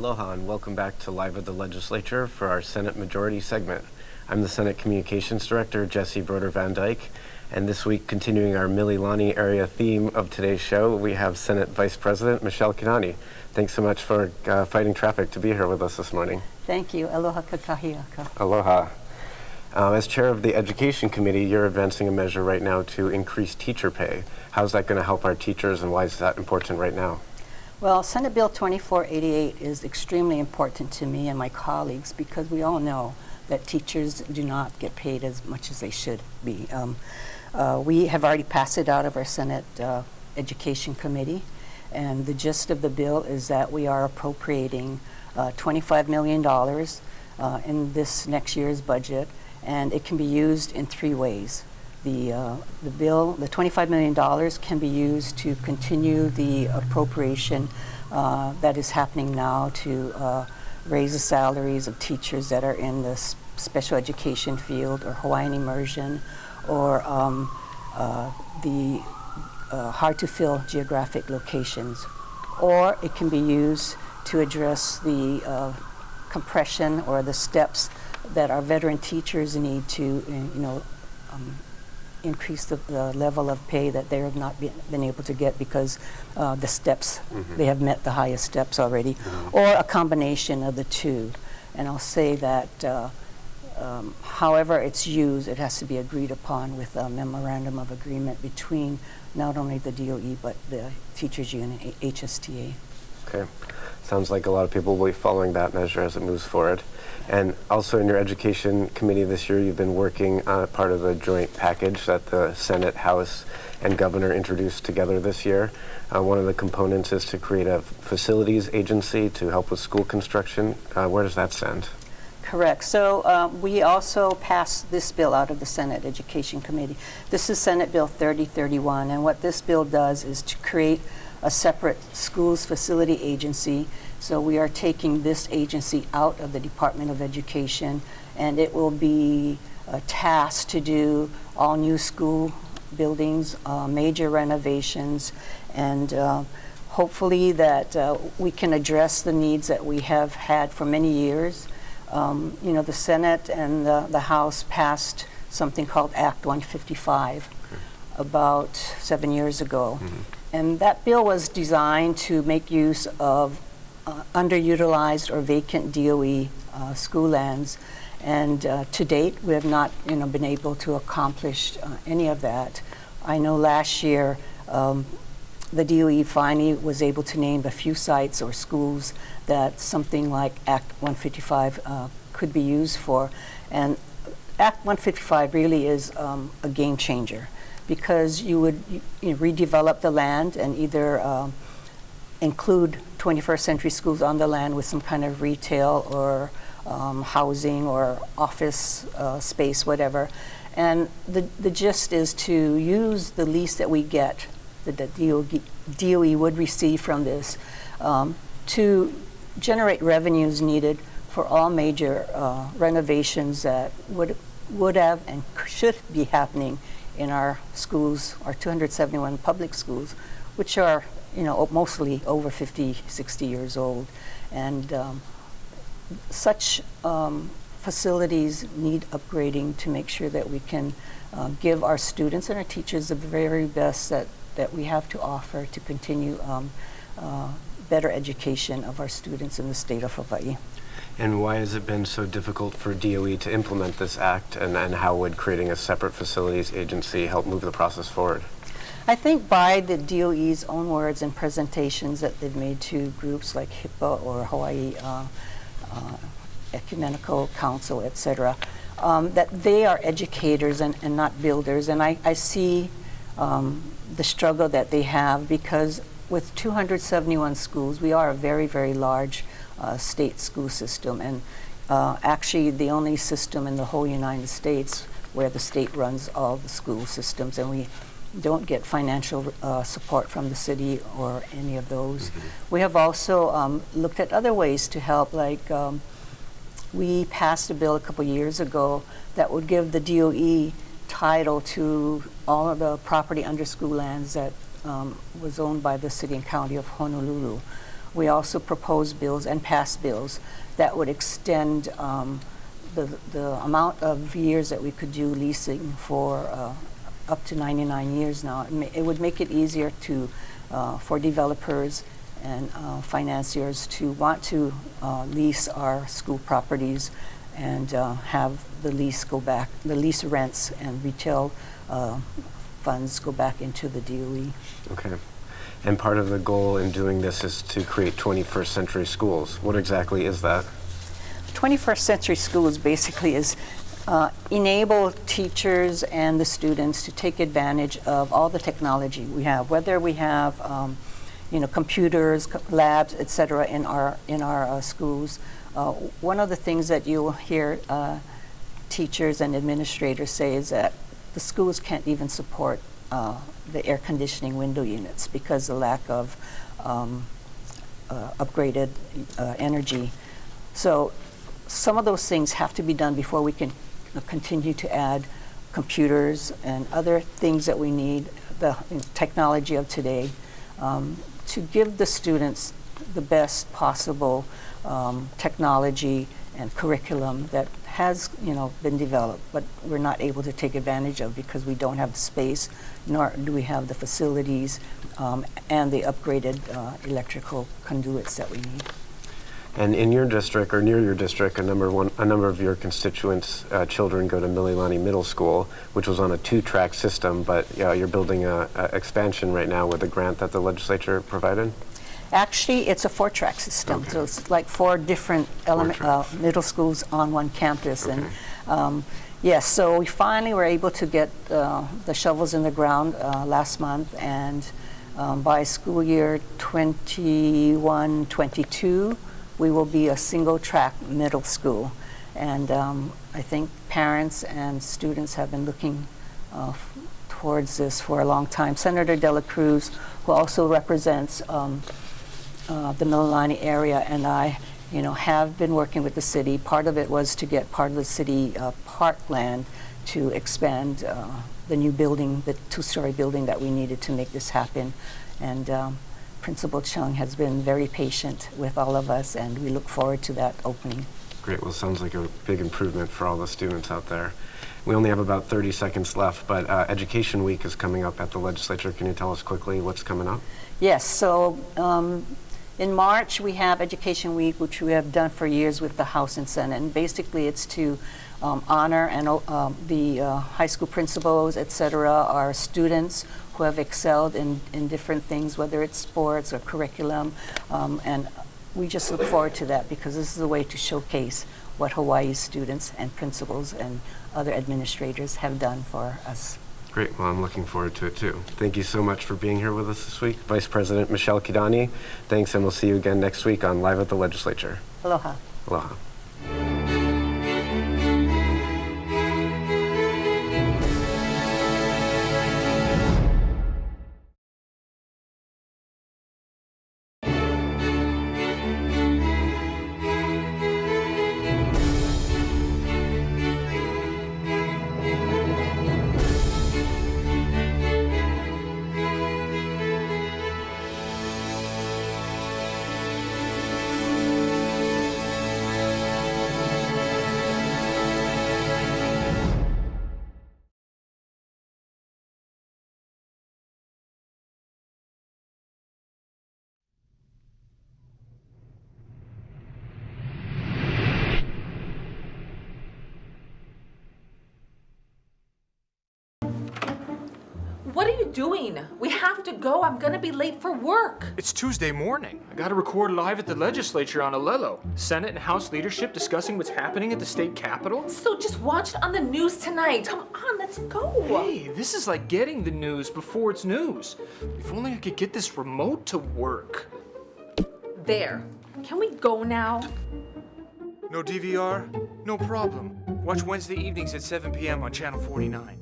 Aloha and welcome back to Live at the Legislature for our Senate Majority segment. I'm the Senate Communications Director, Jesse Broder Van Dyke, and this week, continuing our Mililani area theme of today's show, we have Senate Vice President Michelle Kidani. Thanks so much for fighting traffic to be here with us this morning. Thank you. Aloha kakahiaka. Aloha. As chair of the Education Committee, you're advancing a measure right now to increase teacher pay. How's that going to help our teachers, and why is that important right now? Well, Senate Bill 2488 is extremely important to me and my colleagues because we all know that teachers do not get paid as much as they should be. We have already passed it out of our Senate Education Committee, and the gist of the bill is that we are appropriating $25 million in this next year's budget, and it can be used in three ways. The bill, the $25 million can be used to continue the appropriation that is happening now to raise the salaries of teachers that are in the special education field or Hawaiian immersion or the hard-to-fill geographic locations. Or it can be used to address the compression or the steps that our veteran teachers need to, increase the level of pay that they have not been able to get because the steps, they have met the highest steps already, or a combination of the two. And I'll say that however it's used, it has to be agreed upon with a memorandum of agreement between not only the DOE but the teachers union, HSTA. Okay. Sounds like a lot of people will be following that measure as it moves forward. And also in your Education Committee this year, you've been working on part of a joint package that the Senate, House, and Governor introduced together this year. One of the components is to create a facilities agency to help with school construction. Where does that stand? Correct. So we also passed this bill out of the Senate Education Committee. This is Senate Bill 3031, and what this bill does is to create a separate schools facility agency. So we are taking this agency out of the Department of Education, and it will be tasked to do all new school buildings, major renovations, and hopefully that we can address the needs that we have had for many years. The Senate and the House passed something called Act 155 about 7 years ago. And that bill was designed to make use of underutilized or vacant DOE school lands. And to date, we have not been able to accomplish any of that. I know last year, the DOE finally was able to name a few sites or schools that something like Act 155 could be used for. And Act 155 really is a game changer, because you would redevelop the land and either include 21st century schools on the land with some kind of retail or housing or office space, whatever. And the gist is to use the lease that we get, that the DOE would receive from this, to generate revenues needed for all major renovations that would have and should be happening in our schools, our 271 public schools, which are, mostly over 50, 60 years old. And such facilities need upgrading to make sure that we can give our students and our teachers the very best that we have to offer to continue better education of our students in the state of Hawaii. And why has it been so difficult for DOE to implement this act, and how would creating a separate facilities agency help move the process forward? I think by the DOE's own words and presentations that they've made to groups like HIPAA or Hawaii Ecumenical Council, etc., that they are educators and not builders. And I see the struggle that they have, because with 271 schools, we are a very, very large state school system, and actually the only system in the whole United States where the state runs all the school systems, and we don't get financial support from the city or any of those. We have also looked at other ways to help, like we passed a bill a couple years ago that would give the DOE title to all of the property under school lands that was owned by the city and county of Honolulu. we also propose bills and pass bills that would extend the amount of years that we could do leasing for up to 99 years now. It would make it easier to for developers and financiers to want to lease our school properties and have the lease go back, the lease rents and retail funds go back into the DOE. Okay. And part of the goal in doing this is to create 21st century schools. What exactly is that? 21st century schools basically is enable teachers and the students to take advantage of all the technology we have, whether we have computers, labs, etc. in our schools. One of the things that you'll hear teachers and administrators say is that the schools can't even support the air conditioning window units because of the lack of upgraded energy. So some of those things have to be done before we can continue to add computers and other things that we need, the technology of today, to give the students the best possible technology and curriculum that has been developed, but we're not able to take advantage of because we don't have the space, nor do we have the facilities and the upgraded electrical conduits that we need. And in your district, or near your district, a number of your constituents' children go to Mililani Middle School, which was on a 2-track system, but you're building an expansion right now with a grant that the legislature provided? Actually, it's a 4-track system, okay. So it's like 4 different middle schools on one campus. Okay. And yes, so we finally were able to get the shovels in the ground last month, and by school year 21-22, we will be a single-track middle school. And I think parents and students have been looking towards this for a long time. Senator De La Cruz, who also represents the Mililani area, and I have been working with the city. Part of it was to get part of the city parkland to expand the new building, the 2-story building that we needed to make this happen. And Principal Chung has been very patient with all of us, and we look forward to that opening. Great. Well, it sounds like a big improvement for all the students out there. We only have about 30 seconds left, but Education Week is coming up at the legislature. Can you tell us quickly what's coming up? Yes. So in March, we have Education Week, which we have done for years with the House and Senate. And basically, it's to honor and the high school principals, et cetera, our students who have excelled in different things, whether it's sports or curriculum. And we just look forward to that because this is a way to showcase what Hawaii's students and principals and other administrators have done for us. Great. Well, I'm looking forward to it too. Thank you so much for being here with us this week. Vice President Michelle Kidani, thanks, and we'll see you again next week on Live at the Legislature. Aloha. Aloha. What are you doing? We have to go. I'm gonna be late for work. It's Tuesday morning. I gotta record live at the legislature on Alelo. Senate and House leadership discussing what's happening at the state capitol. So just watch it on the news tonight. Come on, let's go. Hey, this is like getting the news before it's news. If only I could get this remote to work. There. Can we go now? No DVR? No problem. Watch Wednesday evenings at 7 p.m. on Channel 49.